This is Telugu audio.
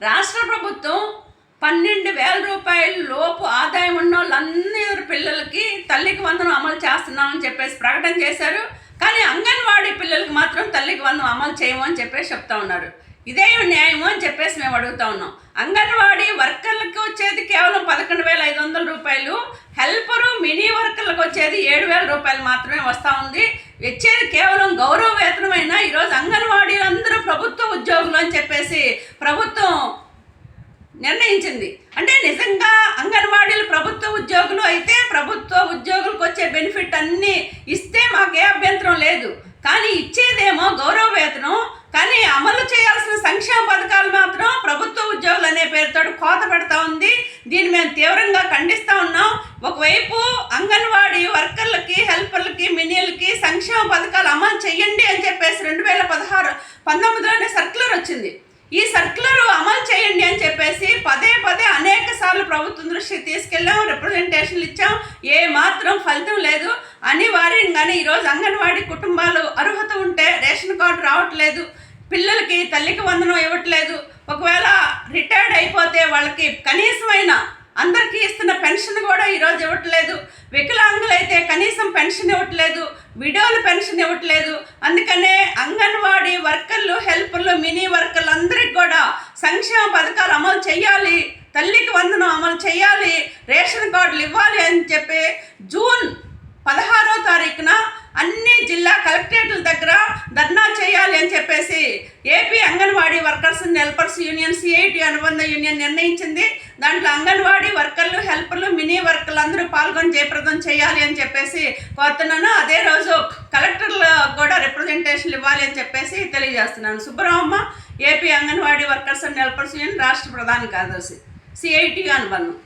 రాష్ట్ర ప్రభుత్వం 12,000 రూపాయల లోపు ఆదాయం ఉన్న వాళ్ళందరి పిల్లలకి తల్లికి వందనం అమలు చేస్తున్నామని చెప్పేసి ప్రకటన చేశారు. కానీ అంగన్వాడీ పిల్లలకి మాత్రం తల్లికి వందనం అమలు చేయము అని చెప్పేసి చెప్తా ఉన్నారు. ఇదే న్యాయము అని చెప్పేసి మేము అడుగుతా ఉన్నాం. అంగన్వాడీ వర్కర్లకు వచ్చేది కేవలం 11,500 రూపాయలు, హెల్పరు మినీ వర్కర్లకు వచ్చేది 7,000 రూపాయలు మాత్రమే వస్తూ ఉంది. వచ్చేది కేవలం గౌరవ వేతనమైనా ఈరోజు అంగన్వాడీలు అందరూ ప్రభుత్వ ఉద్యోగులు అని చెప్పేసి ప్రభుత్వం నిర్ణయించింది. అంటే నిజంగా అంగన్వాడీలు ప్రభుత్వ ఉద్యోగులు అయితే ప్రభుత్వ ఉద్యోగులకు వచ్చే బెనిఫిట్ అన్నీ ఇస్తే మాకే అభ్యంతరం లేదు. కానీ ఇచ్చేదేమో గౌరవ వేతనం, కానీ అమలు చేయాల్సిన సంక్షేమ పథకాలు మాత్రం ప్రభుత్వ ఉద్యోగులు అనే పేరుతో కోత పెడతా ఉంది. దీన్ని మేము తీవ్రంగా ఖండిస్తూ ఉన్నాం. ఒకవైపు అంగన్వాడీ వర్కర్లకి, హెల్పర్లకి, మినీలకి సంక్షేమ పథకాలు అమలు చేయండి అని చెప్పేసి 2019లోనే సర్క్యులర్ వచ్చింది. ఈ సర్క్యులర్ అమలు చేయండి అని చెప్పేసి పదే అనేక సార్లు ప్రభుత్వం దృష్టికి తీసుకెళ్ళాం, రిప్రజెంటేషన్లు ఇచ్చాం. ఏ మాత్రం ఫలితం లేదు. అనివార్యంగానే ఈరోజు అంగన్వాడీ కుటుంబాలు అర్హత ఉంటే రేషన్ కార్డు రావట్లేదు, పిల్లలకి తల్లికి వందనం ఇవ్వట్లేదు. ఒకవేళ రిటైర్డ్ అయిపోతే వాళ్ళకి కనీసమైన అందరికీ ఇస్తున్న పెన్షన్ కూడా ఈరోజు ఇవ్వట్లేదు. వికలాంగులైతే కనీసం పెన్షన్ ఇవ్వట్లేదు, విడోలు పెన్షన్ ఇవ్వట్లేదు. అందుకనే అంగన్వాడీ వర్కర్లు, హెల్పర్లు, మినీ వర్కర్లు అందరికి కూడా సంక్షేమ పథకాలు అమలు చేయాలి, తల్లికి వందనం అమలు చేయాలి, రేషన్ కార్డులు ఇవ్వాలి అని చెప్పి జూన్ 16వ తారీఖున అన్ని జిల్లా కలెక్టరేట్ల దగ్గర ధర్నా చేయాలి అని చెప్పేసి AP anganwadi workers and helpers union CIT అనుబంధ యూనియన్ నిర్ణయించింది. దాంట్లో అంగన్వాడీ వర్కర్లు, హెల్పర్లు, మినీ వర్కర్లు అందరూ పాల్గొని జయప్రదం చేయాలి అని చెప్పేసి కోరుతున్నాను. అదే రోజు కలెక్టర్లు కూడా రిప్రజెంటేషన్లు ఇవ్వాలి అని చెప్పేసి తెలియజేస్తున్నాను. Subbaramamma, AP anganwadi workers and helpers union రాష్ట్ర ప్రధాన కార్యదర్శి, CIT అనుబంధం.